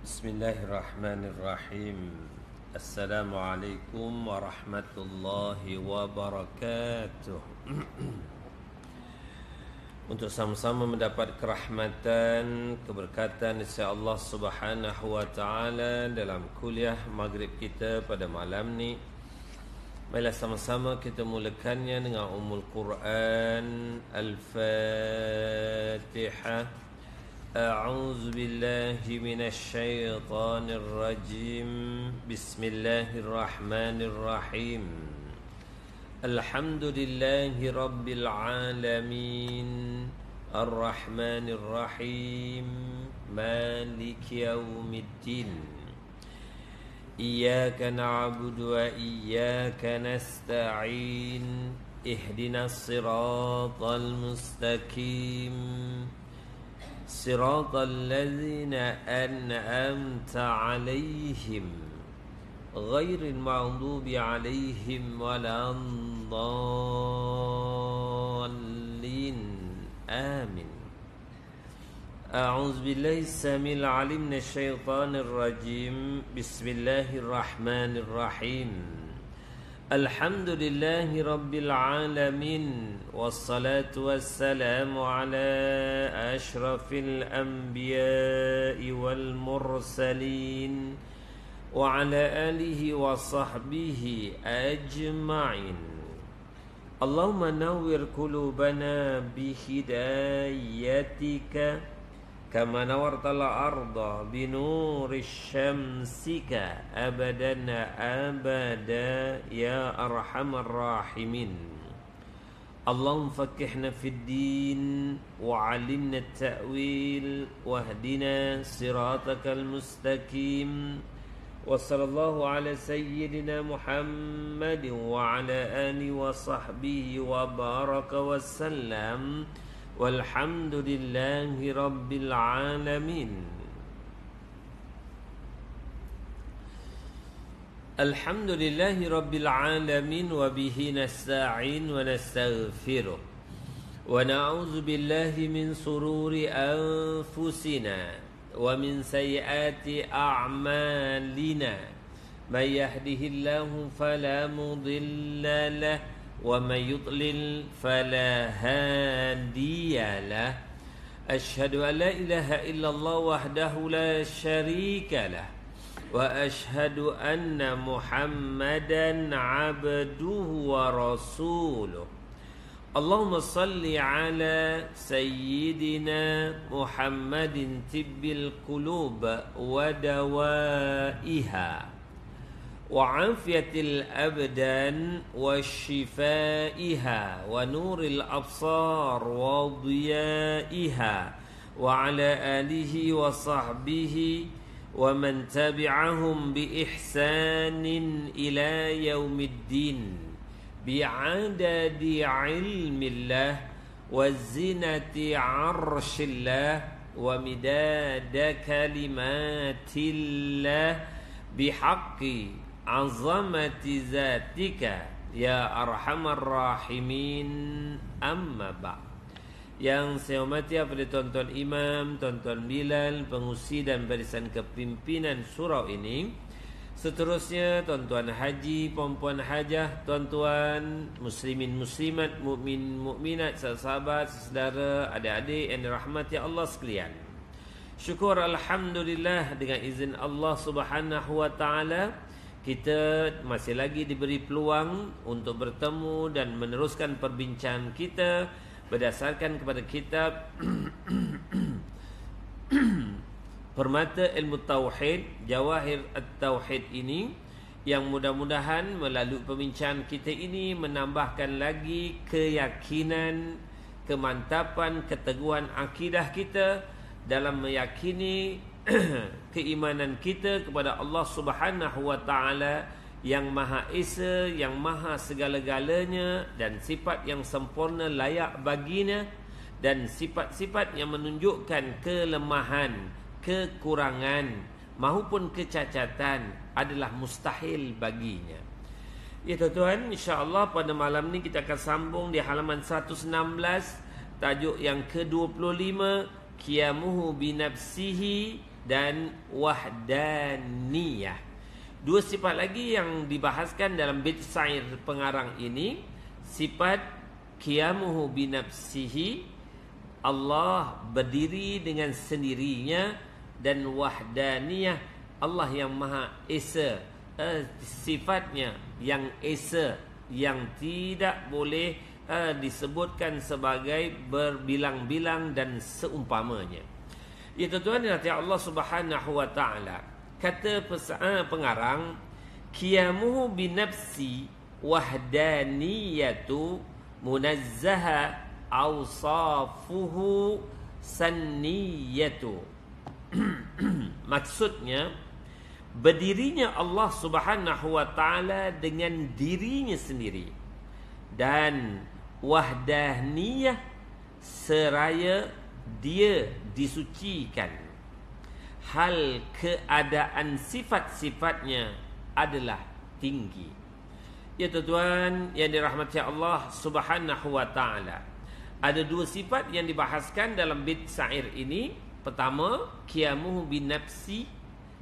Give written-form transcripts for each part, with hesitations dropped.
Bismillahirrahmanirrahim. Assalamualaikum warahmatullahi wabarakatuh. Untuk sama-sama mendapat kerahmatan, keberkatan dari Allah Subhanahu wa taala dalam kuliah maghrib kita pada malam ni. Marilah sama-sama kita mulakannya dengan Ummul Quran Al-Fatihah. أعوذ بالله من الشيطان الرجيم بسم الله الرحمن الرحيم الحمد لله رب العالمين الرحمن الرحيم مالك يوم الدين إياك نعبد وإياك نستعين اهدنا الصراط المستقيم صراط الذين أنعمت عليهم غير المغضوب عليهم ولا الضالين آمين. أعوذ بالله السميع العليم من الشيطان الرجيم بسم الله الرحمن الرحيم الحمد لله رب العالمين والصلاة والسلام على أشرف الأنبياء والمرسلين وعلى آله وصحبه أجمعين. اللهم نور قلوبنا بهدايتك كما نورت الأرض بنور شمسك أبدا أبدا يا أرحم الراحمين. اللهم فقهنا في الدين وعلمنا التأويل واهدنا صراطك المستقيم وصلى الله على سيدنا محمد وعلى آله وصحبه وبارك وسلم والحمد لله رب العالمين. الحمد لله رب العالمين وبه نستعين ونستغفره ونعوذ بالله من شرور أنفسنا ومن سيئات أعمالنا من يهده الله فلا مضل له ومن يضلل فلا هادي له. أشهد أن لا إله إلا الله وحده لا شريك له وأشهد أن محمدا عبده ورسوله. اللهم صل على سيدنا محمد طب القلوب ودوائها وعافية الأبدان وشفائها ونور الأبصار وضيائها وعلى آله وصحبه ومن تبعهم بإحسان إلى يوم الدين بعدد علم الله وزنة عرش الله ومداد كلمات الله بحق عظمة ذاتك يا أرحم الراحمين. أما بعد. Yang saya hormati kepada tuan-tuan imam, tuan-tuan Bilal, pengusi dan barisan kepimpinan surau ini. Seterusnya tuan-tuan haji, puan-puan hajah, tuan-tuan muslimin muslimat, mukmin mukminat, sahabat, saudara, adik-adik yang dirahmati Allah sekalian. Syukur alhamdulillah dengan izin Allah Subhanahu wa taala kita masih lagi diberi peluang untuk bertemu dan meneruskan perbincangan kita berdasarkan kepada kitab Permata Ilmu Tauhid, Jawahir At-Tauhid ini, yang mudah-mudahan melalui perbincangan kita ini menambahkan lagi keyakinan, kemantapan, keteguhan akidah kita dalam meyakini keimanan kita kepada Allah Subhanahu wa taala yang Maha Esa, yang Maha segala-galanya, dan sifat yang sempurna layak baginya, dan sifat-sifat yang menunjukkan kelemahan, kekurangan maupun kecacatan adalah mustahil baginya. Ya tuan-tuan, insya-Allah pada malam ni kita akan sambung di halaman 116, tajuk yang ke-25, qiyamuhu binafsihi dan wahdaniyah. Dua sifat lagi yang dibahaskan dalam bait syair pengarang ini, sifat qiyamuhu binafsihi, Allah berdiri dengan sendirinya, dan wahdaniyah, Allah yang Maha Esa, sifatnya yang esa, yang tidak boleh disebutkan sebagai berbilang-bilang dan seumpamanya. Ya tuan-tuan dan Allah Subhanahu wa taala, kata pengarang, qiyamuhu binafsi wahdaniyatu munazzaha awsafuhu sanniyatu. Maksudnya, berdirinya Allah Subhanahu wa taala dengan dirinya sendiri, dan wahdaniyah seraya dia disucikan. Hal keadaan sifat-sifatnya adalah tinggi. Ya tuan-tuan yang dirahmati Allah Subhanahu wa taala, ada dua sifat yang dibahaskan dalam bait syair ini. Pertama, qiyamuhu binafsi,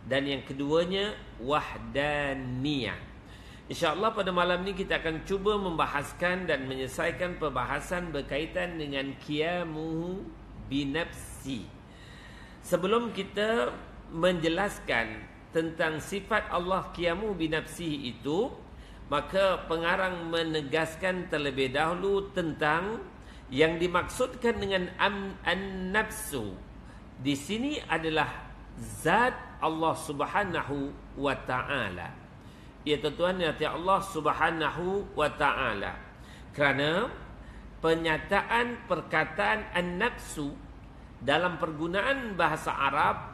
dan yang keduanya wahdaniyah. InsyaAllah pada malam ni kita akan cuba membahaskan dan menyelesaikan perbahasan berkaitan dengan qiyamuhu binafsi. Sebelum kita menjelaskan tentang sifat Allah qiyamuhu binafsi itu, maka pengarang menegaskan terlebih dahulu tentang yang dimaksudkan dengan an-nafsu. Di sini adalah zat Allah Subhanahu wa taala. Ya tuan-tuan ya Allah Subhanahu wa taala. Kerana penyataan perkataan an-nafsu dalam pergunaan bahasa Arab,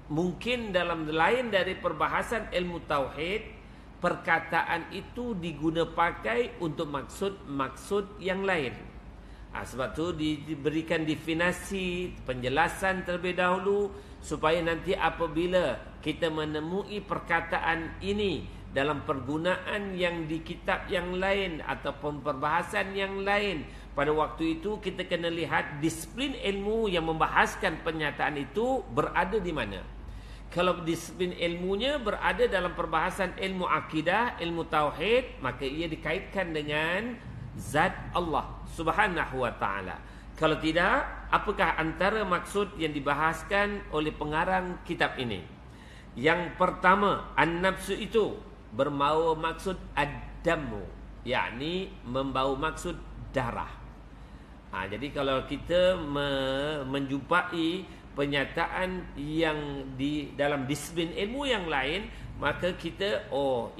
mungkin dalam lain dari perbahasan ilmu tauhid, perkataan itu diguna pakai untuk maksud yang lain. Sebab tu diberikan definisi, penjelasan terlebih dahulu, supaya nanti apabila kita menemui perkataan ini dalam pergunaan yang di kitab yang lain ataupun perbahasan yang lain, pada waktu itu kita kena lihat disiplin ilmu yang membahaskan pernyataan itu berada di mana. Kalau disiplin ilmunya berada dalam perbahasan ilmu akidah, ilmu tauhid, maka ia dikaitkan dengan zat Allah Subhanahu wa taala. Kalau tidak, apakah antara maksud yang dibahaskan oleh pengarang kitab ini? Yang pertama, an-nafsu itu bermaksud maksud ad-damu, yakni membawa maksud darah. Jadi kalau kita menjumpai pernyataan yang di dalam disiplin ilmu yang lain, maka kita,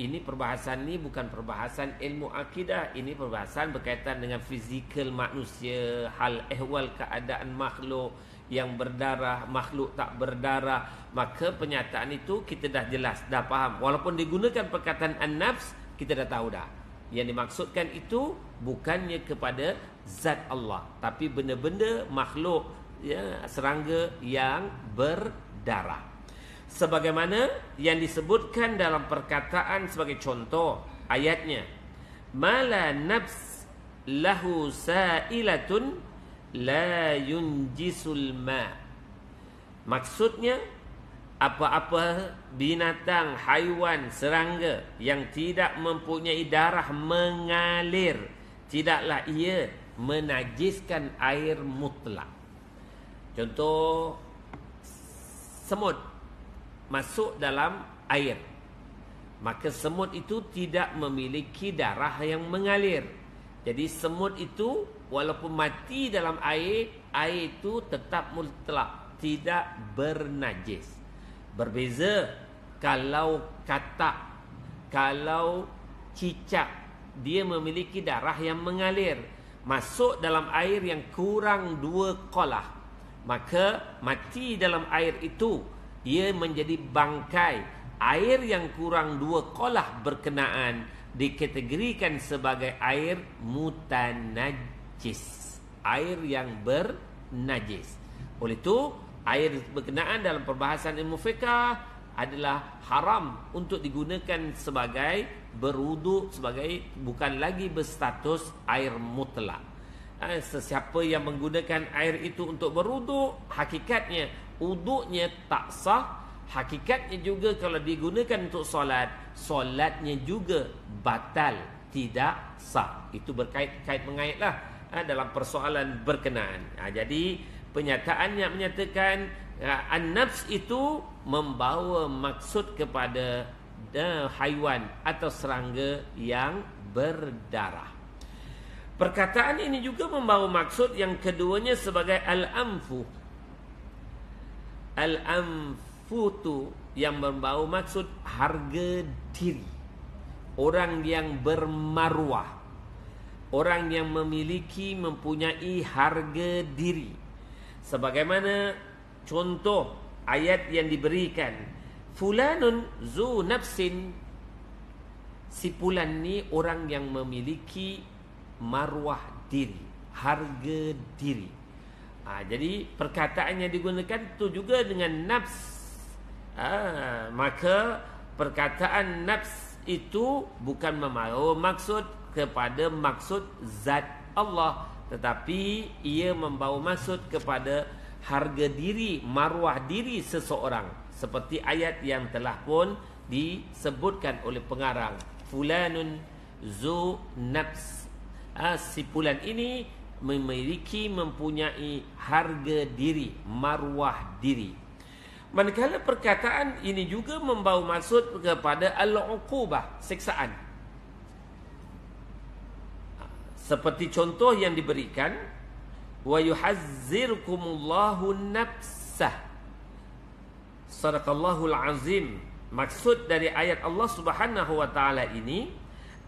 ini perbahasan ni bukan perbahasan ilmu akidah, ini perbahasan berkaitan dengan fizikal manusia, hal ehwal keadaan makhluk yang berdarah, makhluk tak berdarah. Maka pernyataan itu kita dah jelas, dah faham. Walaupun digunakan perkataan an-nafs, kita dah tahu dah. Yang dimaksudkan itu bukannya kepada zat Allah, tapi benda-benda makhluk, ya, serangga yang berdarah. Sebagaimana yang disebutkan dalam perkataan sebagai contoh ayatnya, mala nafs lahu sa'ilatun la yunjisul ma. Maksudnya, apa-apa binatang, haiwan, serangga yang tidak mempunyai darah mengalir, tidaklah ia menajiskan air mutlak. Contoh, semut masuk dalam air, maka semut itu tidak memiliki darah yang mengalir. Jadi semut itu walaupun mati dalam air, air itu tetap mutlak, tidak bernajis. Berbeza kalau katak, kalau cicak, dia memiliki darah yang mengalir, masuk dalam air yang kurang 2 qolah, maka mati dalam air itu, ia menjadi bangkai. Air yang kurang 2 qolah berkenaan dikategorikan sebagai air mutanajis, air yang bernajis. Oleh itu, air berkenaan dalam perbahasan ilmu fiqh adalah haram untuk digunakan sebagai berwuduk, sebagai bukan lagi berstatus air mutlak. Sesiapa yang menggunakan air itu untuk berwuduk, hakikatnya uduknya tak sah. Hakikatnya juga kalau digunakan untuk solatnya juga batal, tidak sah. Itu berkait mengaitlah dalam persoalan berkenaan. Jadi penyataannya menyatakan an-nafs itu membawa maksud kepada haiwan atau serangga yang berdarah. Perkataan ini juga membawa maksud yang keduanya sebagai al-anfu. Al-anfu tu yang membawa maksud harga diri. Orang yang bermaruah, orang yang mempunyai harga diri. Sebagaimana contoh ayat yang diberikan, fulanun zu nafsin, si fulan ni orang yang memiliki maruah diri, harga diri. Jadi perkataan yang digunakan tu juga dengan nafs. Maka perkataan nafs itu bukan membawa maksud kepada maksud zat Allah, tetapi ia membawa maksud kepada harga diri, maruah diri seseorang, seperti ayat yang telah pun disebutkan oleh pengarang, fulanun zu nafs. Si fulan ini mempunyai harga diri, maruah diri. Manakala perkataan ini juga membawa maksud kepada al-uqubah, siksaan. Seperti contoh yang diberikan, wa yuhazzirkumullahu nafsah. Sadaqallahul azim. Maksud dari ayat Allah Subhanahu wa taala ini,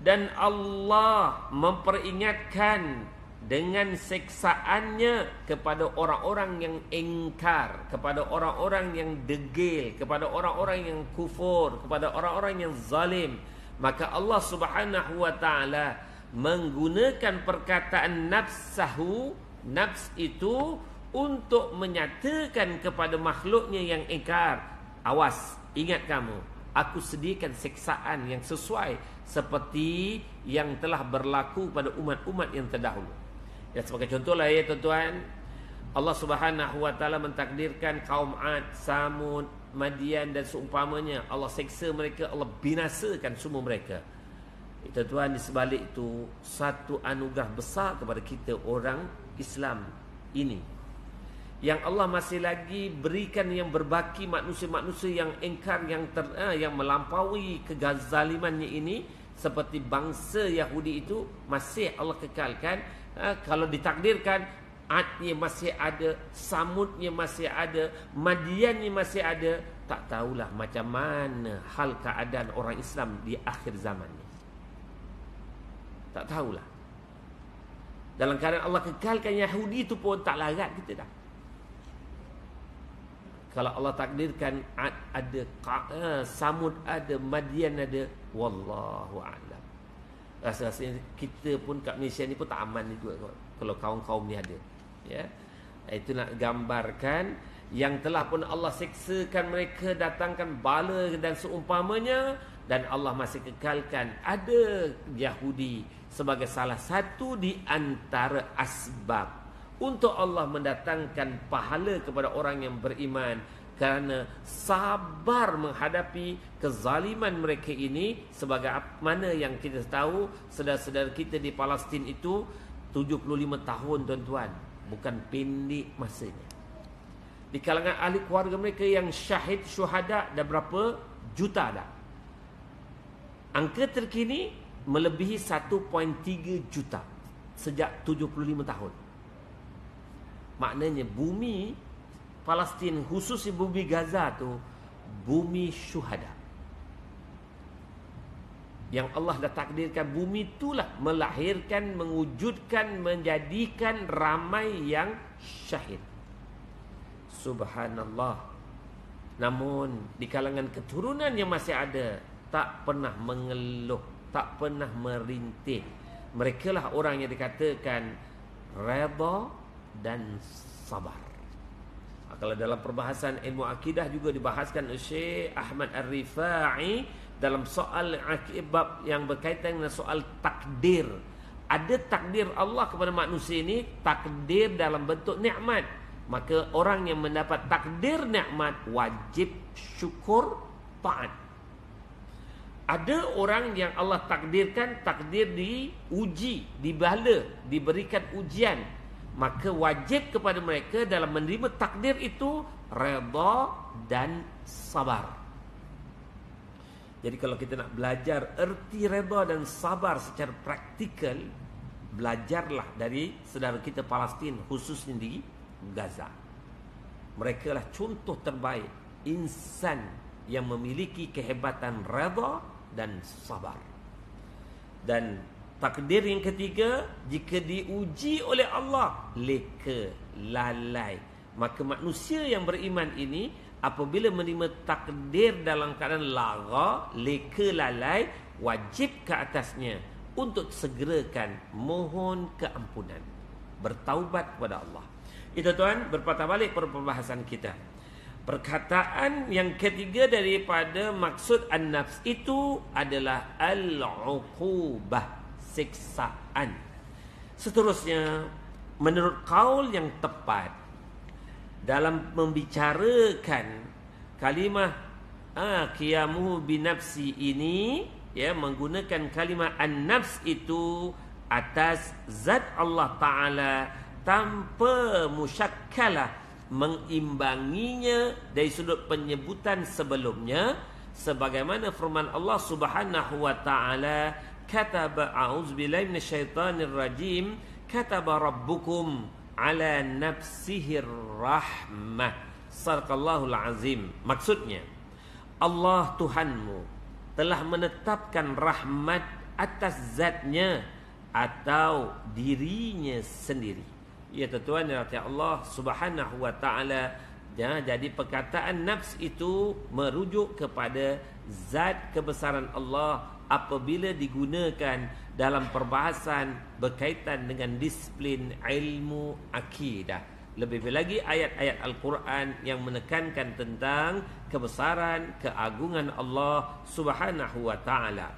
dan Allah memperingatkan dengan siksaannya kepada orang-orang yang ingkar, kepada orang-orang yang degil, kepada orang-orang yang kufur, kepada orang-orang yang zalim. Maka Allah Subhanahu wa taala menggunakan perkataan nafsahu, nafs itu, untuk menyatakan kepada makhluknya yang ingkar, awas, ingat kamu, aku sediakan siksaan yang sesuai seperti yang telah berlaku pada umat-umat yang terdahulu. Ya, sebagai contohlah ya tuan-tuan, Allah Subhanahu wa taala mentakdirkan kaum Ad, Samud, Madian dan seumpamanya, Allah seksa mereka, Allah binasakan semua mereka. Tuan-tuan, di sebalik itu satu anugerah besar kepada kita orang Islam ini, yang Allah masih lagi berikan yang berbaki manusia-manusia yang ingkar, yang melampaui kezalimannya ini, seperti bangsa Yahudi itu masih Allah kekalkan. Kalau ditakdirkan Adnya masih ada, Samudnya masih ada, Madiannya masih ada, tak tahulah macam mana hal keadaan orang Islam di akhir zaman ni. Tak tahulah. Dalam keadaan Allah kekalkan Yahudi itu pun tak larat kita dah. Kalau Allah takdirkan Ad ada, Samud ada, Madian ada, wallahu a'lam. Rasa-rasanya kita pun kat Malaysia ni pun tak aman juga kalau kaum-kaum ni ada. Ya. Itu nak gambarkan yang telah pun Allah seksakan mereka, datangkan bala dan seumpamanya, dan Allah masih kekalkan ada Yahudi sebagai salah satu di antara asbab untuk Allah mendatangkan pahala kepada orang yang beriman, kerana sabar menghadapi kezaliman mereka ini. Sebagai mana yang kita tahu, saudara-saudara kita di Palestin itu 75 tahun tuan-tuan, bukan pendek masanya. Di kalangan ahli keluarga mereka yang syahid, syuhada, dah berapa juta dah. Angka terkini melebihi 1.3 juta sejak 75 tahun. Maknanya bumi Palestin, khususnya bumi Gaza tu, bumi syuhada. Yang Allah dah takdirkan bumi itulah melahirkan, mewujudkan, menjadikan ramai yang syahid. Subhanallah. Namun di kalangan keturunan yang masih ada, tak pernah mengeluh, tak pernah merintih. Mereka lah orang yang dikatakan redha dan sabar. Kalau dalam perbahasan ilmu akidah juga dibahaskan oleh Syekh Ahmad Ar-Rifai dalam soal akibat yang berkaitan dengan soal takdir. Ada takdir Allah kepada manusia ini, takdir dalam bentuk nikmat. Maka orang yang mendapat takdir nikmat wajib syukur, taat. Ada orang yang Allah takdirkan takdir diuji, dibala, diberikan ujian. Maka wajib kepada mereka dalam menerima takdir itu redha dan sabar. Jadi kalau kita nak belajar erti redha dan sabar secara praktikal, belajarlah dari saudara kita Palestin, khususnya di Gaza. Mereka lah contoh terbaik insan yang memiliki kehebatan redha dan sabar. Dan takdir yang ketiga, jika diuji oleh Allah, leka, lalai. Maka manusia yang beriman ini apabila menerima takdir dalam keadaan lara, leka, lalai, wajib ke atasnya untuk segerakan mohon keampunan, bertaubat kepada Allah. Itu tuan, berpatah balik pada pembahasan kita. Perkataan yang ketiga daripada maksud an-nafs itu adalah al-uqubah, siksaan. Seterusnya, menurut qaul yang tepat dalam membicarakan kalimah qiyamuhu binafsi ini, ya, menggunakan kalimah an-nafs itu atas zat Allah Ta'ala tanpa musyakkalah, mengimbanginya dari sudut penyebutan sebelumnya, sebagaimana firman Allah Subhanahu wa taala, kataba a'udzubillahi minasyaitonir rajim, kataba rabbukum ala nafsihir rahmah. Sadaqallahul azim. Maksudnya, Allah Tuhanmu telah menetapkan rahmat atas zatnya atau dirinya sendiri. Ya tuan dan Allah Subhanahu wa taala. Jadi perkataan nafs itu merujuk kepada zat kebesaran Allah apabila digunakan dalam perbahasan berkaitan dengan disiplin ilmu akidah. Lebih lagi ayat-ayat Al-Quran yang menekankan tentang kebesaran, keagungan Allah Subhanahu wa taala.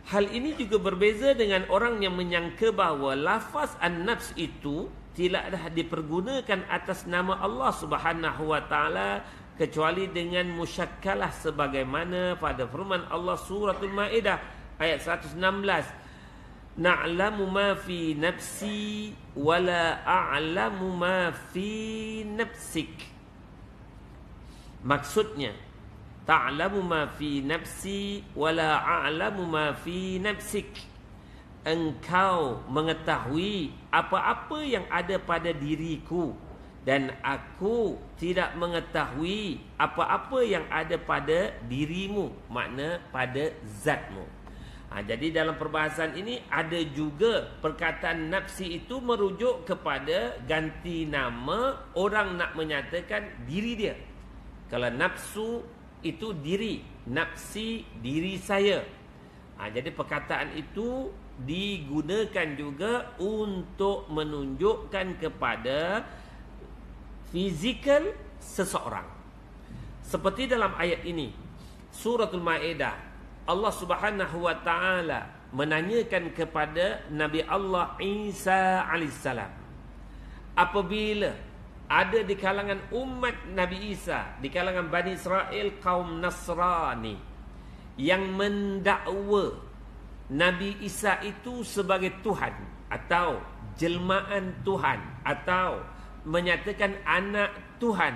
Hal ini juga berbeza dengan orang yang menyangka bahawa lafaz an-nafs itu tidaklah dipergunakan atas nama Allah Subhanahu wa taala kecuali dengan musyakkalah, sebagaimana pada firman Allah suratul Maidah ayat 116, na'lamu ma fi nafsi wa la a'lamu ma fi nafsik. Maksudnya, ta'lamu ma fi nafsi wa la a'lamu ma fi nafsik. Engkau mengetahui apa-apa yang ada pada diriku dan aku tidak mengetahui apa-apa yang ada pada dirimu, makna pada zatmu. Jadi dalam perbahasan ini ada juga perkataan nafsi itu merujuk kepada ganti nama orang nak menyatakan diri dia. Kalau nafsu itu diri, nafsi diri saya. Jadi perkataan itu digunakan juga untuk menunjukkan kepada fizikal seseorang. Seperti dalam ayat ini, suratul Maidah, Allah Subhanahu wa taala menanyakan kepada Nabi Allah Isa alaihissalam, apabila ada di kalangan umat Nabi Isa, di kalangan Bani Israel, kaum Nasrani yang mendakwa Nabi Isa itu sebagai Tuhan atau jelmaan Tuhan atau menyatakan anak Tuhan,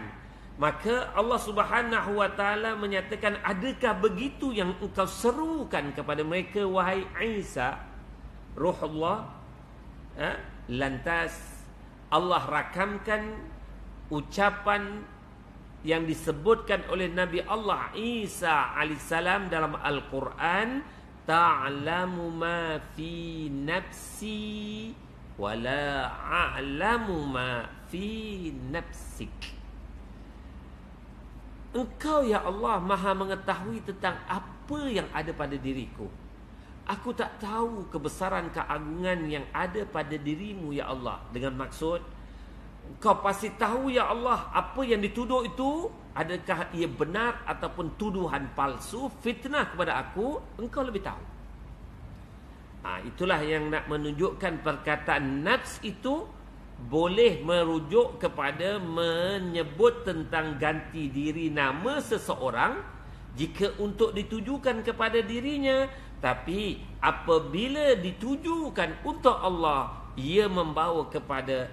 maka Allah Subhanahu wa taala menyatakan, adakah begitu yang engkau serukan kepada mereka, wahai Isa, Ruhullah? Lantas Allah rakamkan ucapan yang disebutkan oleh Nabi Allah Isa alaihissalam dalam Al-Quran, ta'lamu ma fi nafsi wa la a'lamu ma fi nafsik. Engkau ya Allah maha mengetahui tentang apa yang ada pada diriku. Aku tak tahu kebesaran keagungan yang ada pada dirimu ya Allah. Dengan maksud, Engkau pasti tahu ya Allah apa yang dituduh itu, adakah ia benar ataupun tuduhan palsu, fitnah kepada aku, Engkau lebih tahu. Itulah yang nak menunjukkan perkataan nafs itu boleh merujuk kepada menyebut tentang ganti diri nama seseorang jika untuk ditujukan kepada dirinya, tapi apabila ditujukan untuk Allah, ia membawa kepada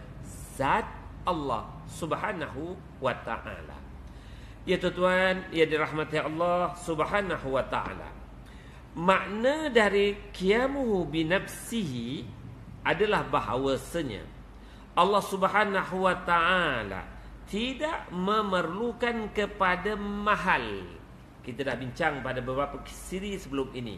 zat Allah Subhanahu wa ta'ala. Ya tuan-tuan, ya dirahmati Allah Subhanahu wa ta'ala. Makna dari qiyamuhu binafsihi adalah bahawasanya Allah Subhanahu wa ta'ala tidak memerlukan kepada mahal. Kita dah bincang pada beberapa siri sebelum ini.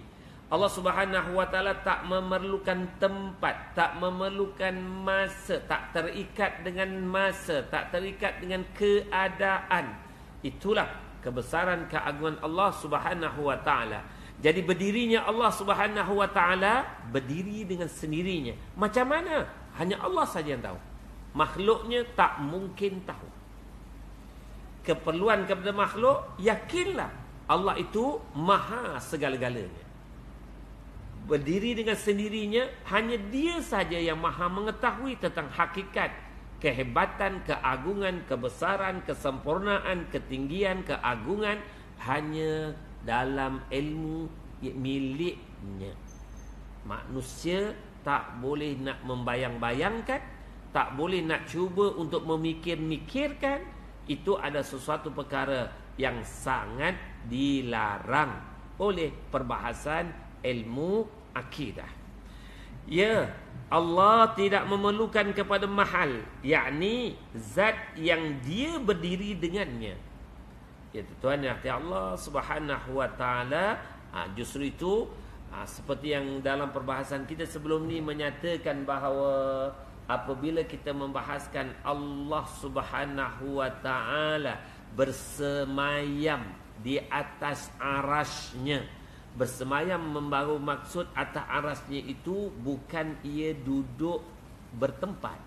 Allah Subhanahu wa ta'ala tak memerlukan tempat, tak memerlukan masa, tak terikat dengan masa, tak terikat dengan keadaan. Itulah kebesaran keagungan Allah Subhanahu wa ta'ala. Jadi berdirinya Allah Subhanahu wa ta'ala berdiri dengan sendirinya. Macam mana? Hanya Allah saja yang tahu. Makhluknya tak mungkin tahu. Keperluan kepada makhluk, yakinlah Allah itu maha segala-galanya. Berdiri dengan sendirinya, hanya dia saja yang maha mengetahui tentang hakikat, kehebatan, keagungan, kebesaran, kesempurnaan, ketinggian, keagungan, hanya dalam ilmu miliknya. Manusia tak boleh nak membayang-bayangkan, tak boleh nak cuba untuk memikir-mikirkan. Itu ada sesuatu perkara yang sangat dilarang oleh perbahasan ilmu akidah. Ya, Allah tidak memerlukan kepada mahal, yakni zat yang dia berdiri dengannya. Ya tuan ya Allah Subhanahu wa ta'ala, justru itu seperti yang dalam perbahasan kita sebelum ni menyatakan bahawa apabila kita membahaskan Allah Subhanahu wa ta'ala bersemayam di atas arasy-Nya, bersemayam membawa maksud atas arasy-Nya itu bukan ia duduk bertempat,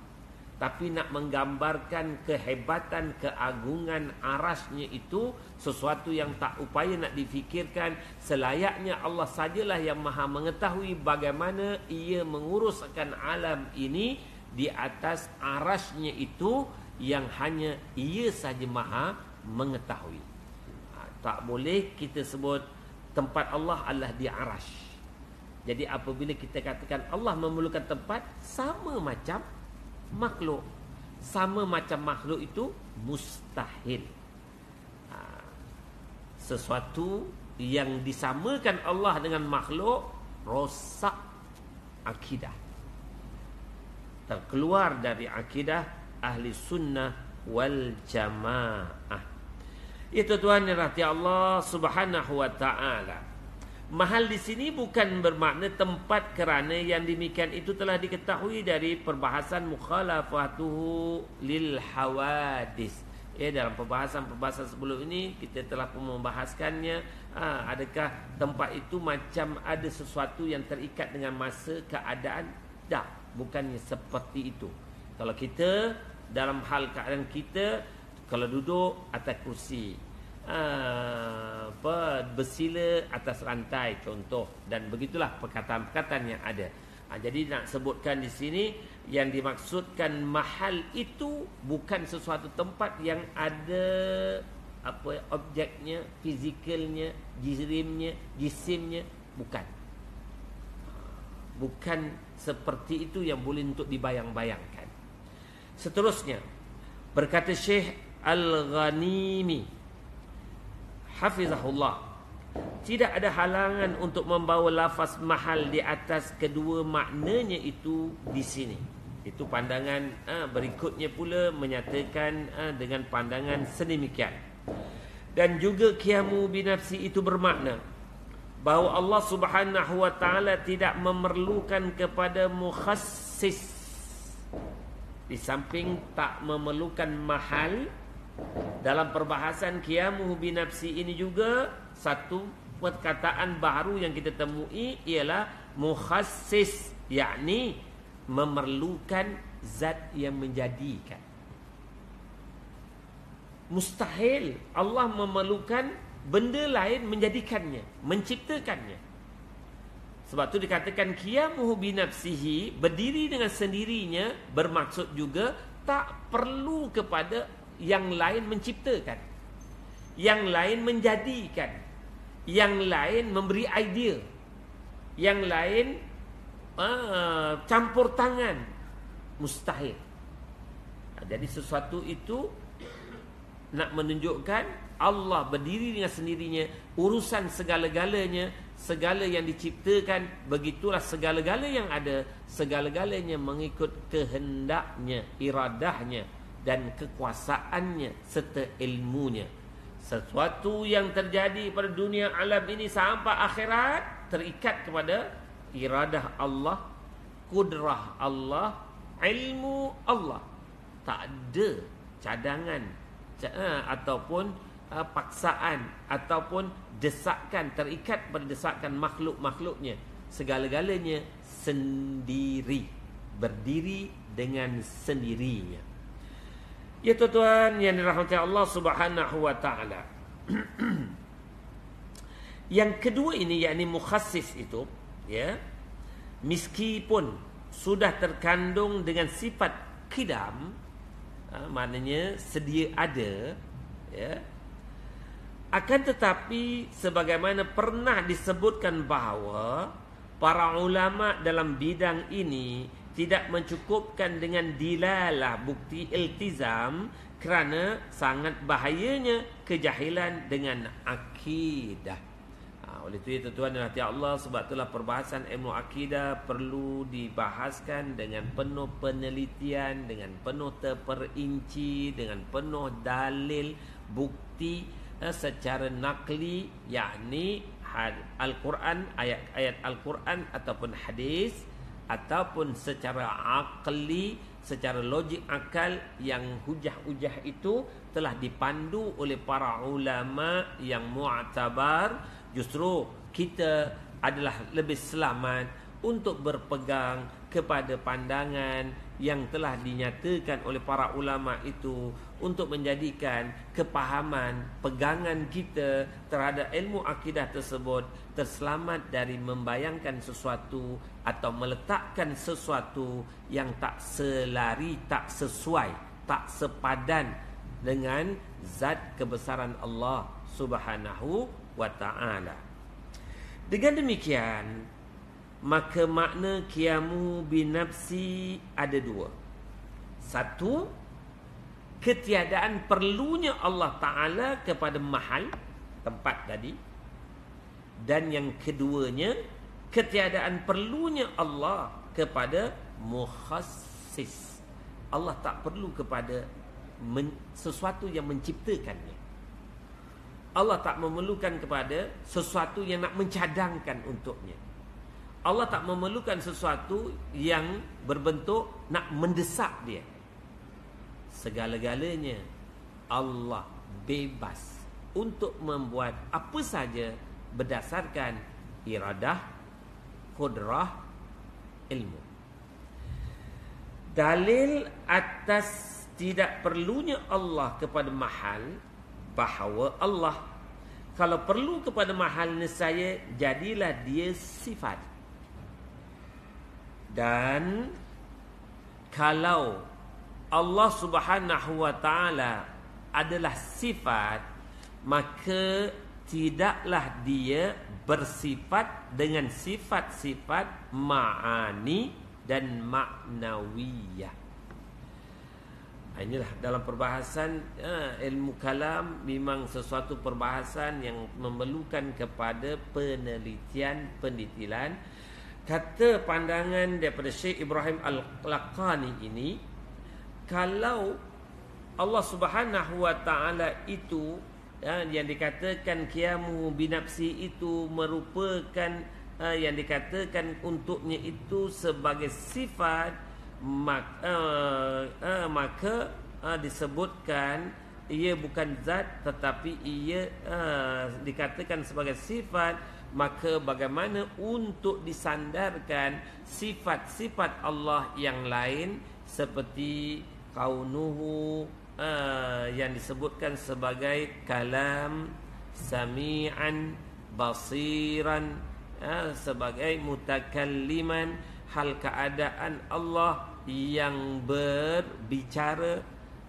tapi nak menggambarkan kehebatan, keagungan arasy-Nya itu sesuatu yang tak upaya nak difikirkan. Selayaknya Allah sajalah yang maha mengetahui bagaimana ia menguruskan alam ini di atas arasy-Nya itu, yang hanya ia saja maha mengetahui. Tak boleh kita sebut tempat Allah adalah di arasy. Jadi apabila kita katakan Allah memerlukan tempat, sama macam makhluk. Sama macam makhluk itu mustahil. Sesuatu yang disamakan Allah dengan makhluk rosak akidah, terkeluar dari akidah ahli sunnah wal jamaah. Itu tuan yang rahmati Allah Subhanahu wa ta'ala. Mahal di sini bukan bermakna tempat, kerana yang demikian itu telah diketahui dari perbahasan mukhalafatuhu lil hawadis. Dalam perbahasan sebelum ini kita telah pun membahaskannya. Adakah tempat itu macam ada sesuatu yang terikat dengan masa, keadaan? Tak, bukannya seperti itu. Kalau kita dalam hal keadaan kita, kalau duduk atas kursi, bersila atas rantai contoh, dan begitulah perkataan-perkataan yang ada. Jadi nak sebutkan di sini, yang dimaksudkan mahal itu bukan sesuatu tempat yang ada objeknya, fizikalnya, jisimnya, bukan. Bukan seperti itu yang boleh untuk dibayang-bayangkan. Seterusnya berkata Syekh Al-Ghanimi hafizahullah, tidak ada halangan untuk membawa lafaz mahal di atas kedua maknanya itu di sini. Itu pandangan berikutnya pula menyatakan dengan pandangan sedemikian. Dan juga qiyamu binafsi itu bermakna bahawa Allah Subhanahu wa ta'ala tidak memerlukan kepada mukhassis. Di samping tak memerlukan mahal, dalam perbahasan qiyamuhu binafsi ini juga satu perkataan baru yang kita temui ialah mukhassis, yakni memerlukan zat yang menjadikan. Mustahil Allah memerlukan benda lain menjadikannya, menciptakannya. Sebab tu dikatakan qiyamuhu binafsihi, berdiri dengan sendirinya, bermaksud juga tak perlu kepada yang lain menciptakan, yang lain menjadikan, yang lain memberi idea, yang lain campur tangan. Mustahil. Jadi sesuatu itu nak menunjukkan Allah berdiri dengan sendirinya, urusan segala-galanya, segala yang diciptakan, begitulah segala-gala yang ada, segala-galanya mengikut kehendaknya, iradahnya dan kekuasaannya serta ilmunya. Sesuatu yang terjadi pada dunia alam ini sampai akhirat terikat kepada iradah Allah, kudrah Allah, ilmu Allah. Tak ada cadangan ataupun paksaan ataupun desakan, terikat pada desakan makhluk-makhluknya. Segala-galanya sendiri, berdiri dengan sendirinya. Ya tuan-tuan yang dirahmati Allah Subhanahu wa taala. Yang kedua ini, yakni mukhassis itu, ya, meskipun sudah terkandung dengan sifat qidam, maknanya sedia ada, ya, akan tetapi sebagaimana pernah disebutkan bahawa para ulama dalam bidang ini tidak mencukupkan dengan dilalah bukti iltizam kerana sangat bahayanya kejahilan dengan akidah. Oleh itu ya tuan-tuan dan hati Allah, sebab itulah perbahasan ilmu akidah perlu dibahaskan dengan penuh penelitian, dengan penuh terperinci, dengan penuh dalil, bukti secara nakli, yakni Al-Quran, ayat-ayat Al-Quran ataupun hadis, ataupun secara akli, secara logik akal yang hujah-hujah itu telah dipandu oleh para ulama yang mu'tabar. Justru kita adalah lebih selamat untuk berpegang kepada pandangan yang telah dinyatakan oleh para ulama itu, untuk menjadikan kepahaman, pegangan kita terhadap ilmu akidah tersebut terselamat dari membayangkan sesuatu atau meletakkan sesuatu yang tak selari, tak sesuai, tak sepadan dengan zat kebesaran Allah Subhanahu wa ta'ala. Dengan demikian, maka makna qiyamu binafsi ada dua. Satu, ketiadaan perlunya Allah Ta'ala kepada mahal, tempat tadi. Dan yang keduanya, ketiadaan perlunya Allah kepada mukhassis. Allah tak perlu kepada sesuatu yang menciptakannya. Allah tak memerlukan kepada sesuatu yang nak mencadangkan untuknya. Allah tak memerlukan sesuatu yang berbentuk nak mendesak dia. Segala-galanya Allah bebas untuk membuat apa saja berdasarkan iradah, kudrah, ilmu. Dalil atas tidak perlunya Allah kepada mahal, bahawa Allah kalau perlu kepada mahal, nescaya jadilah dia sifat. Dan kalau Allah Subhanahu wa ta'ala adalah sifat, maka tidaklah dia bersifat dengan sifat-sifat ma'ani dan ma'nawiyah. Inilah dalam perbahasan ilmu kalam, memang sesuatu perbahasan yang memerlukan kepada penelitian, pendetilan. Kata pandangan daripada Syekh Ibrahim Al-Laqani ini, kalau Allah Subhanahu wa ta'ala itu, yang dikatakan qiyamu binafsi itu merupakan yang dikatakan untuknya itu sebagai sifat, maka disebutkan ia bukan zat tetapi ia dikatakan sebagai sifat. Maka bagaimana untuk disandarkan sifat-sifat Allah yang lain seperti kaunuhu yang disebutkan sebagai kalam, sami'an, basiran, sebagai mutakalliman, hal keadaan Allah yang berbicara,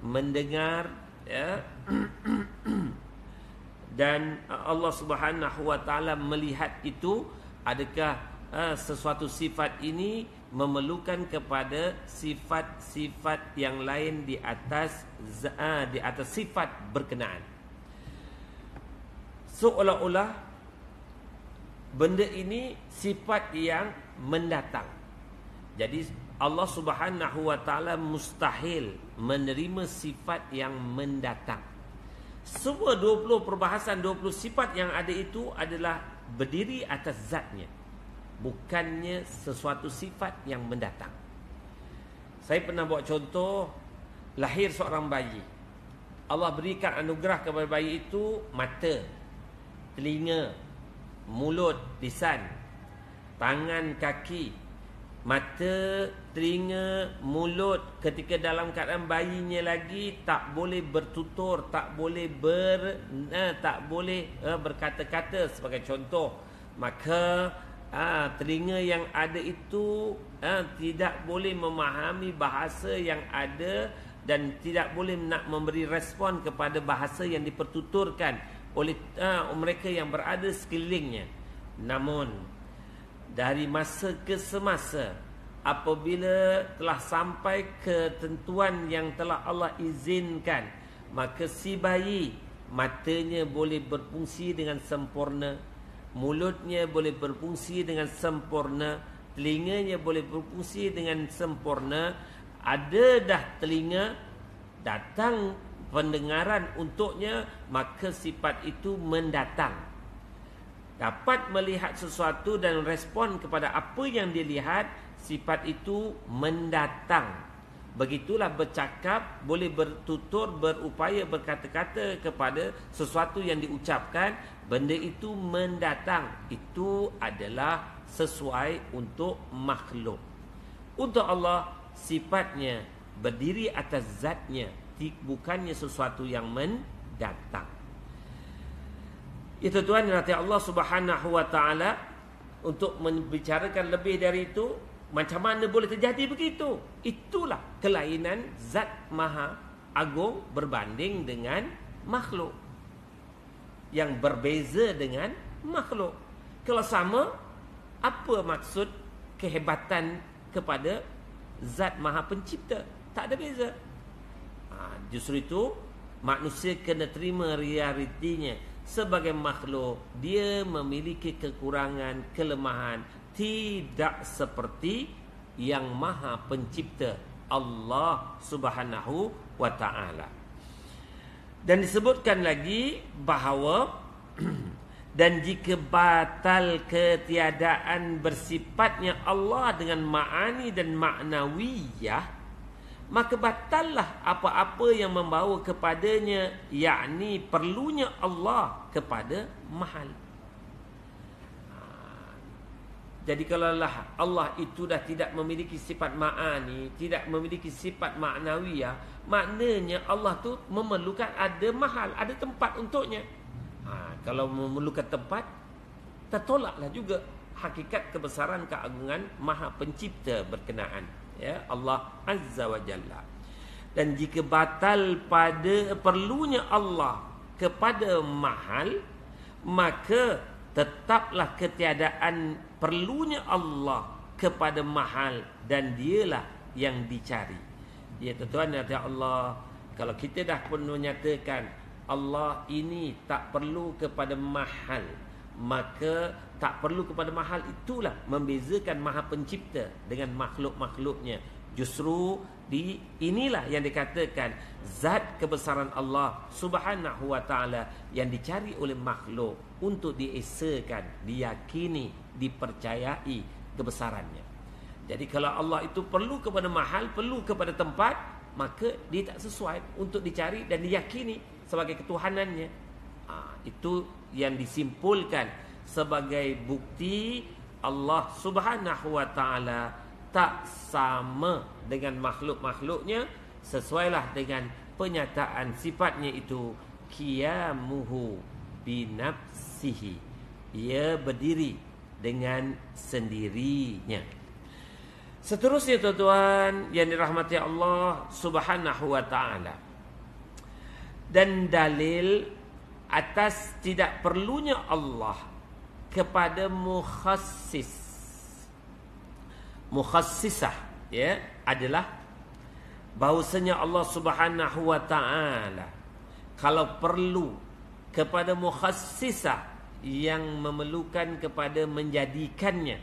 mendengar, ya. Dan Allah Subhanahu wa taala melihat itu, adakah sesuatu sifat ini memerlukan kepada sifat-sifat yang lain di atas sifat berkenaan. Seolah-olah benda ini sifat yang mendatang. Jadi Allah Subhanahu wa taala mustahil menerima sifat yang mendatang. Semua 20 perbahasan 20 sifat yang ada itu adalah berdiri atas zatnya, bukannya sesuatu sifat yang mendatang. Saya pernah buat contoh, lahir seorang bayi. Allah berikan anugerah kepada bayi itu mata, telinga, mulut, lisan, tangan, kaki. Mata, telinga, mulut ketika dalam keadaan bayinya lagi tak boleh bertutur, tak boleh berkata-kata sebagai contoh. Maka telinga yang ada itu tidak boleh memahami bahasa yang ada dan tidak boleh nak memberi respon kepada bahasa yang dipertuturkan oleh mereka yang berada sekelilingnya. Namun dari masa ke semasa, apabila telah sampai ketentuan yang telah Allah izinkan, maka si bayi matanya boleh berfungsi dengan sempurna, mulutnya boleh berfungsi dengan sempurna, telinganya boleh berfungsi dengan sempurna. Ada dah telinga, datang pendengaran untuknya, maka sifat itu mendatang. Dapat melihat sesuatu dan respon kepada apa yang dilihat, sifat itu mendatang. Begitulah bercakap, boleh bertutur, berupaya berkata-kata kepada sesuatu yang diucapkan, benda itu mendatang. Itu adalah sesuai untuk makhluk. Untuk Allah, sifatnya berdiri atas zatnya, bukannya sesuatu yang mendatang. Itu tuan nanti Allah Subhanahu wa taala untuk membicarakan lebih dari itu, macam mana boleh terjadi begitu. Itulah kelainan zat Maha Agung berbanding dengan makhluk, yang berbeza dengan makhluk. Kalau sama, apa maksud kehebatan kepada zat Maha Pencipta? Tak ada beza. Justru itu manusia kena terima realitinya. Sebagai makhluk, dia memiliki kekurangan, kelemahan, tidak seperti yang Maha Pencipta, Allah Subhanahu wa taala. Dan disebutkan lagi bahawa dan jika batal ketiadaan bersifatnya Allah dengan ma'ani dan ma'nawiyah, maka batallah apa-apa yang membawa kepadanya, yakni perlunya Allah kepada mahal. Jadi kalau Allah itu dah tidak memiliki sifat ma'ani, tidak memiliki sifat ma'nawiyah, maknanya Allah tu memerlukan ada mahal, ada tempat untuknya. Kalau memerlukan tempat, tertolaklah juga hakikat kebesaran keagungan Maha Pencipta berkenaan, ya, Allah Azza wa Jalla. Dan jika batal pada perlunya Allah kepada mahal, maka tetaplah ketiadaan perlunya Allah kepada mahal, dan dialah yang dicari. Ya tuan-tuan dan Allah, kalau kita dah pun menyatakan Allah ini tak perlu kepada mahal, maka tak perlu kepada mahal itulah membezakan Maha Pencipta dengan makhluk-makhluknya. Justru inilah yang dikatakan zat kebesaran Allah Subhanahu wa taala yang dicari oleh makhluk untuk diesakan, diyakini, dipercayai kebesarannya. Jadi kalau Allah itu perlu kepada mahal, perlu kepada tempat, maka dia tak sesuai untuk dicari dan diyakini sebagai ketuhanannya. Itu yang disimpulkan sebagai bukti Allah Subhanahu wa taala tak sama dengan makhluk-makhluknya, sesuailah dengan penyataan sifatnya itu, qiyamuhu binafsihi, ia berdiri dengan sendirinya. Seterusnya tuan-tuan yang dirahmati Allah Subhanahu wa taala. Dan dalil atas tidak perlunya Allah kepada mukhassisah, ya, adalah bahawasanya Allah Subhanahu wa taala kalau perlu kepada mukhassisah yang memerlukan kepada menjadikannya,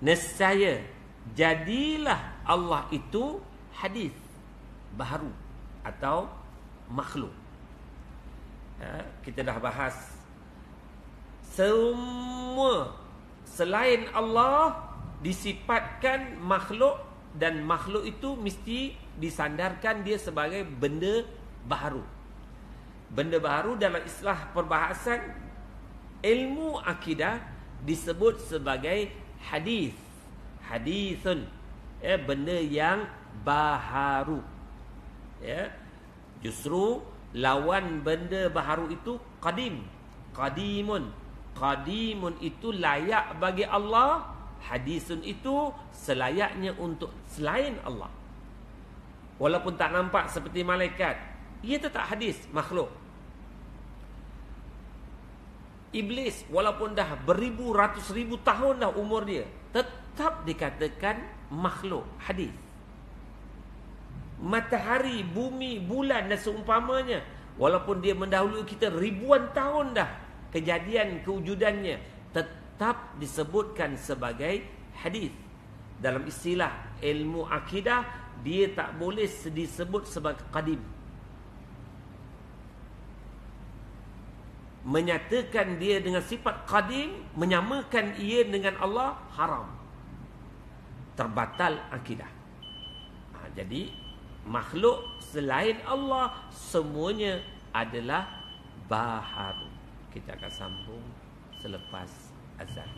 nescaya jadilah Allah itu hadis baharu atau makhluk. Kita dah bahas semua selain Allah disifatkan makhluk, dan makhluk itu mesti disandarkan dia sebagai benda baharu. Benda baharu dalam istilah perbahasan ilmu akidah disebut sebagai hadis. Hadisun, ya, benda yang baharu, ya. Justru lawan benda baharu itu qadim. Qadimun itu layak bagi Allah. Hadisun itu selayaknya untuk selain Allah. Walaupun tak nampak seperti malaikat, ia tetap hadis, makhluk. Iblis walaupun dah beribu ratus ribu tahun dah umur dia, tetap dikatakan makhluk, hadis. Matahari, bumi, bulan dan seumpamanya, walaupun dia mendahului kita ribuan tahun dah kejadian kewujudannya, tetap disebutkan sebagai hadis. Dalam istilah ilmu akidah, dia tak boleh disebut sebagai qadim. Menyatakan dia dengan sifat qadim, menyamakan ia dengan Allah, haram, terbatal akidah. Jadi makhluk selain Allah semuanya adalah baharu. Kita akan sambung selepas azan.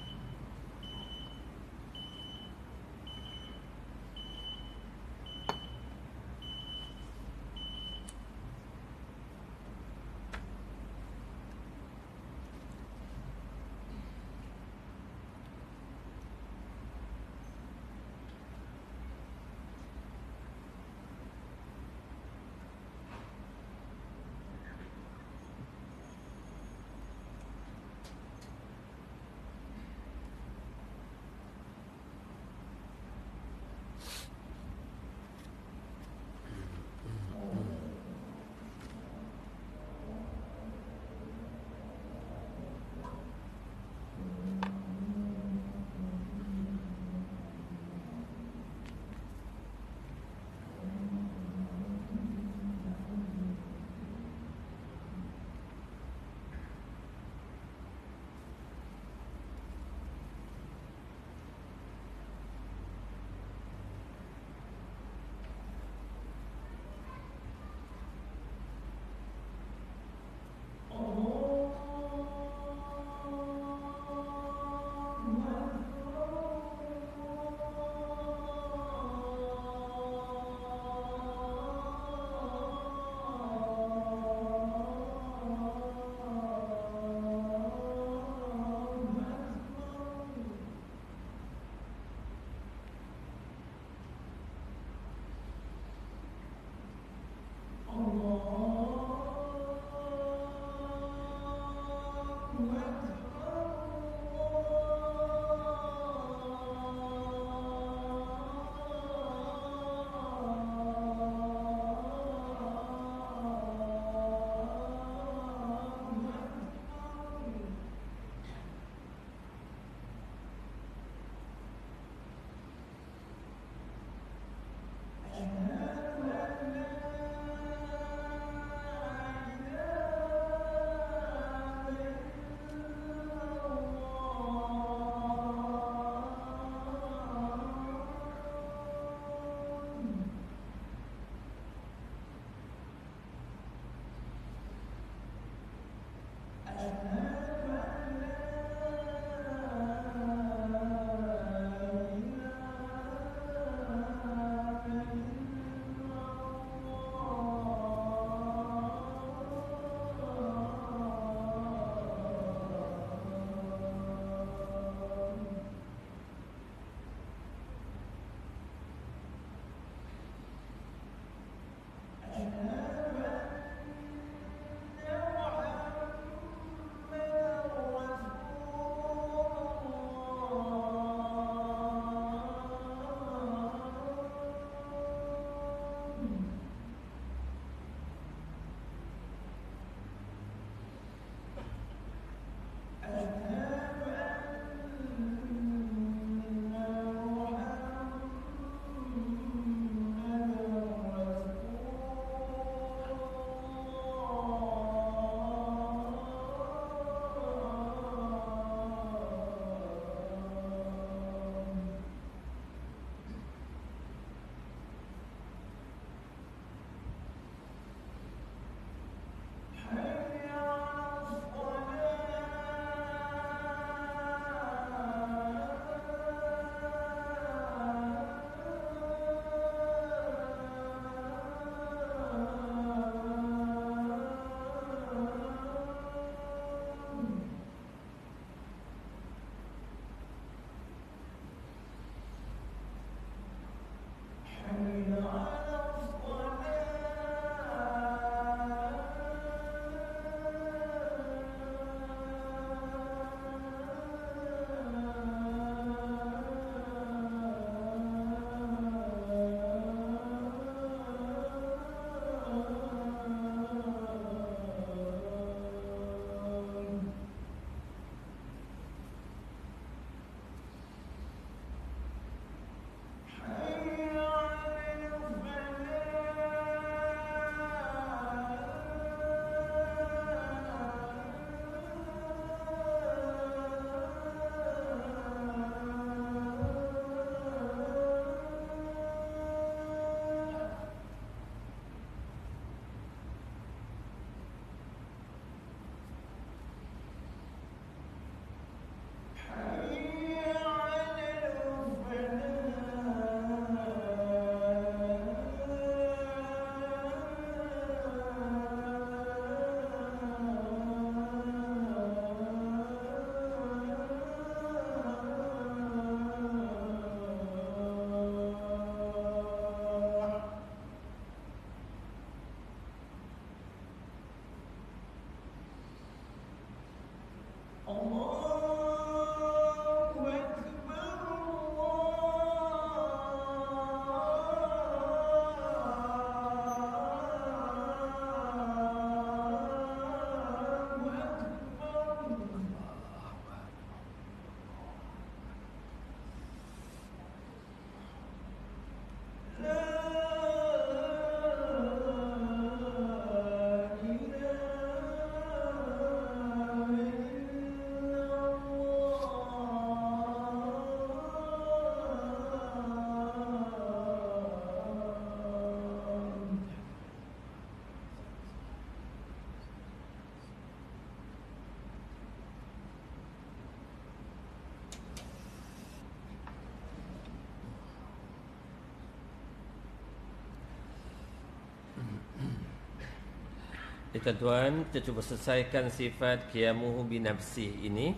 Tuan-tuan, kita cuba selesaikan sifat qiyamuhu binafsih ini.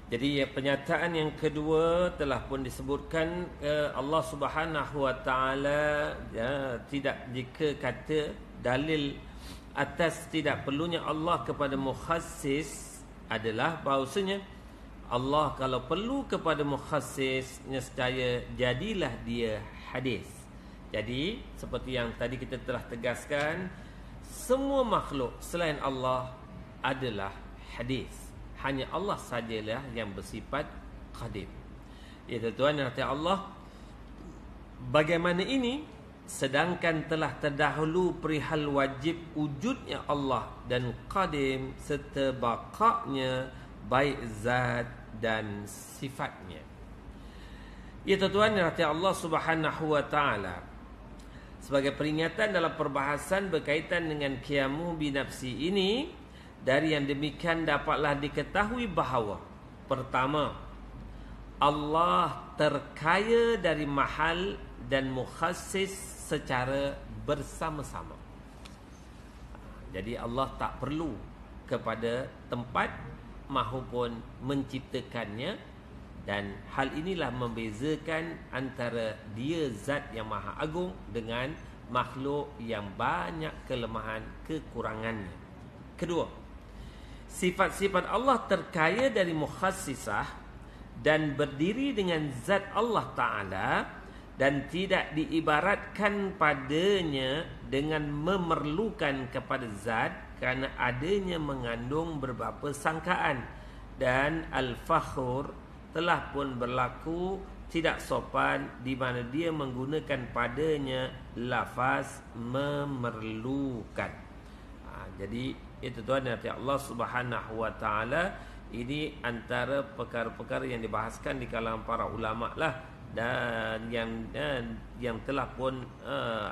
Jadi pernyataan yang kedua telah pun disebutkan Allah Subhanahu Wa Taala tidak, jika kata dalil atas tidak perlunya Allah kepada mukhassis adalah bahawasanya Allah kalau perlu kepada mukhassis, nescaya jadilah dia hadis. Jadi seperti yang tadi kita telah tegaskan, semua makhluk selain Allah adalah hadis. Hanya Allah sajalah yang bersifat qadim. Ya tuan-tuan yang dirahmati Allah, bagaimana ini? Sedangkan telah terdahulu perihal wajib wujudnya Allah dan qadim serta baqa'nya baik zat dan sifatnya. Ya tuan-tuan yang dirahmati Allah Subhanahu Wa Taala, sebagai peringatan dalam perbahasan berkaitan dengan qiyamuhu binafsi ini, dari yang demikian dapatlah diketahui bahawa pertama, Allah terkaya dari mahal dan mukhassis secara bersama-sama. Jadi Allah tak perlu kepada tempat mahupun menciptakannya, dan hal inilah membezakan antara dia zat yang maha agung dengan makhluk yang banyak kelemahan kekurangannya. Kedua, sifat-sifat Allah terkaya dari mukhassisah dan berdiri dengan zat Allah Ta'ala, dan tidak diibaratkan padanya dengan memerlukan kepada zat, kerana adanya mengandung beberapa sangkaan, dan al-fakhur telah pun berlaku tidak sopan di mana dia menggunakan padanya lafaz memerlukan. Jadi itu tuan dan Allah Subhanahu Wa Taala, ini antara perkara-perkara yang dibahaskan di kalangan para ulama lah, dan yang telah pun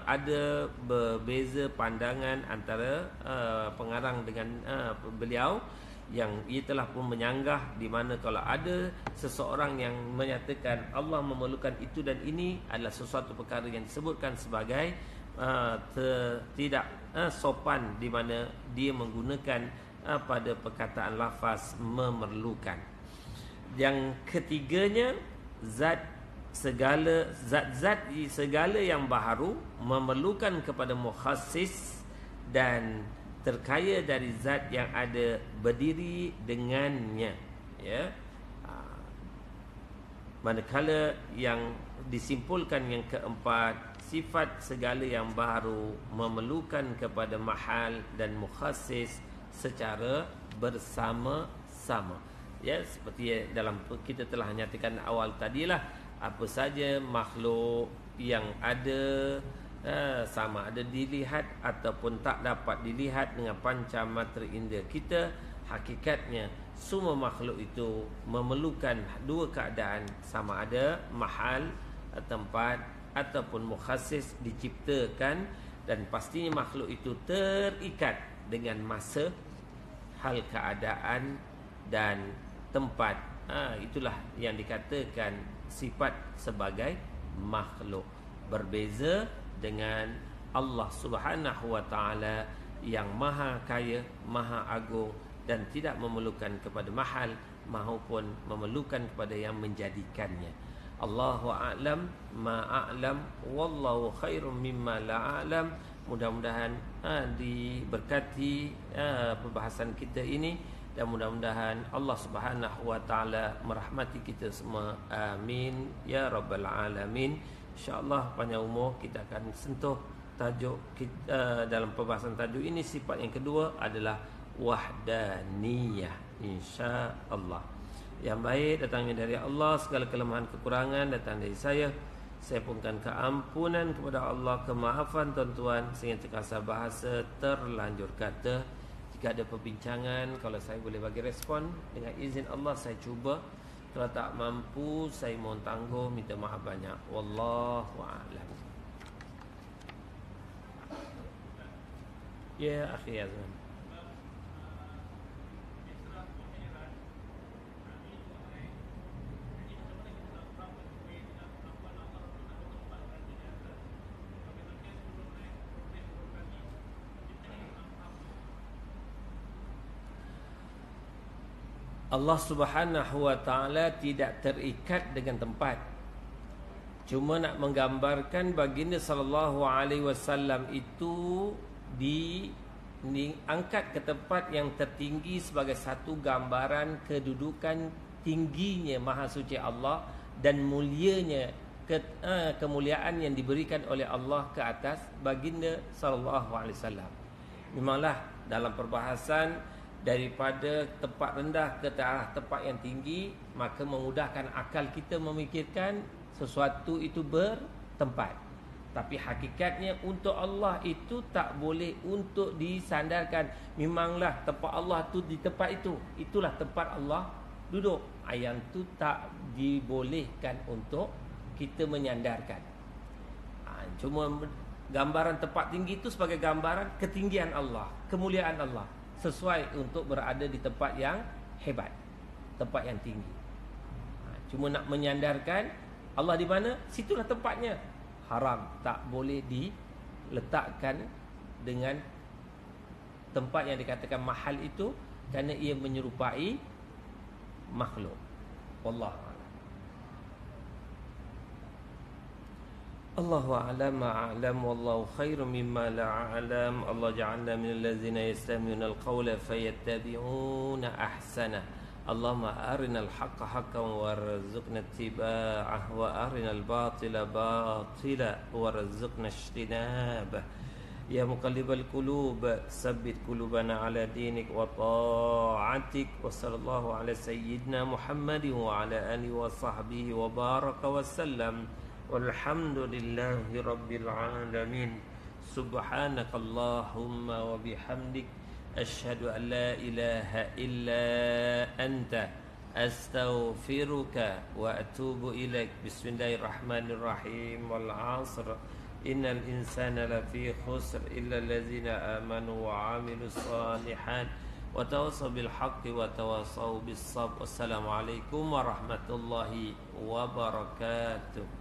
ada berbeza pandangan antara pengarang dengan beliau, yang ia telah pun menyanggah di mana kalau ada seseorang yang menyatakan Allah memerlukan itu dan ini adalah sesuatu perkara yang disebutkan sebagai tidak sopan, di mana dia menggunakan pada perkataan lafaz memerlukan. Yang ketiganya, zat-zat segala yang baharu memerlukan kepada mukhassis dan terkaya dari zat yang ada berdiri dengannya, ya. Manakala yang disimpulkan yang keempat, sifat segala yang baru memerlukan kepada mahal dan mukhassis secara bersama-sama. Ya, seperti dalam kita telah nyatakan awal tadilah, apa saja makhluk yang ada sama ada dilihat ataupun tak dapat dilihat dengan panca mata indera kita, hakikatnya semua makhluk itu memerlukan dua keadaan, sama ada mahal tempat ataupun mukhassis diciptakan, dan pastinya makhluk itu terikat dengan masa, hal keadaan dan tempat. Itulah yang dikatakan sifat sebagai makhluk. Berbeza dengan Allah Subhanahu Wa Taala yang maha kaya, maha agung, dan tidak memerlukan kepada mahal maupun memerlukan kepada yang menjadikannya. Allahu a'lam ma a'lam wallahu khairum mimma la a'lam. Mudah-mudahan diberkati perbahasan kita ini, dan mudah-mudahan Allah Subhanahu Wa Taala merahmati kita semua. Amin ya rabbal alamin. InsyaAllah panjang umur kita akan sentuh tajuk kita, dalam perbahasan tajuk ini. Sifat yang kedua adalah wahdaniyah, insya-Allah. Yang baik datangnya dari Allah, segala kelemahan kekurangan datang dari saya. Saya mohonkan keampunan kepada Allah, kemaafan tuan-tuan sehingga terkasar bahasa, terlanjur kata. Jika ada perbincangan, kalau saya boleh bagi respon, dengan izin Allah saya cuba. Kalau tak mampu, saya mohon tangguh, minta maaf banyak. Wallahu a'lam. Ya akhi Azman. Allah Subhanahu wa taala tidak terikat dengan tempat. Cuma nak menggambarkan baginda sallallahu alaihi wasallam itu diangkat ke tempat yang tertinggi sebagai satu gambaran kedudukan tingginya Maha Suci Allah dan mulianya kemuliaan yang diberikan oleh Allah ke atas baginda sallallahu alaihi wasallam. Memanglah dalam perbahasan daripada tempat rendah ke arah tempat yang tinggi, maka memudahkan akal kita memikirkan sesuatu itu bertempat. Tapi hakikatnya untuk Allah itu tak boleh untuk disandarkan. Memanglah tempat Allah tu di tempat itu, itulah tempat Allah duduk. Yang tu tak dibolehkan untuk kita menyandarkan. Cuma gambaran tempat tinggi itu sebagai gambaran ketinggian Allah, kemuliaan Allah, sesuai untuk berada di tempat yang hebat, tempat yang tinggi. Cuma nak menyandarkan Allah di mana, situlah tempatnya. Haram, tak boleh diletakkan dengan tempat yang dikatakan mahal itu, kerana ia menyerupai makhluk. Wallahu Allahu a'lam a'lam wallahu khairum mimma la a'lam. Allah ja'alna minal ladzina yastami'una al-qawla fayattabi'una ahsana. Allahumma arinal haqqa haqqan warzuqna ittiba'ah wa arinal batila batila warzuqna ijtinabah. Ya muqallibal qulub tsabbit qulubana ala dinik wa ta'atik. Wa sallallahu ala sayyidina Muhammadin wa ala alihi wa sahbihi wa baraka wa sallam. Walhamdulillahi rabbil alamin. Subhanakallahumma wa bihamdik, asyhadu an la ilaha illa anta, astaghfiruka wa atubu ilaik. Bismillahirrahmanirrahim. Wal 'asr, innal insana lafi khusr illa allazina amanu wa 'amilus shalihat wa tawassaw bil haqqi wa tawassaw bis sabr. Wassalamualaikum warahmatullahi wabarakatuh.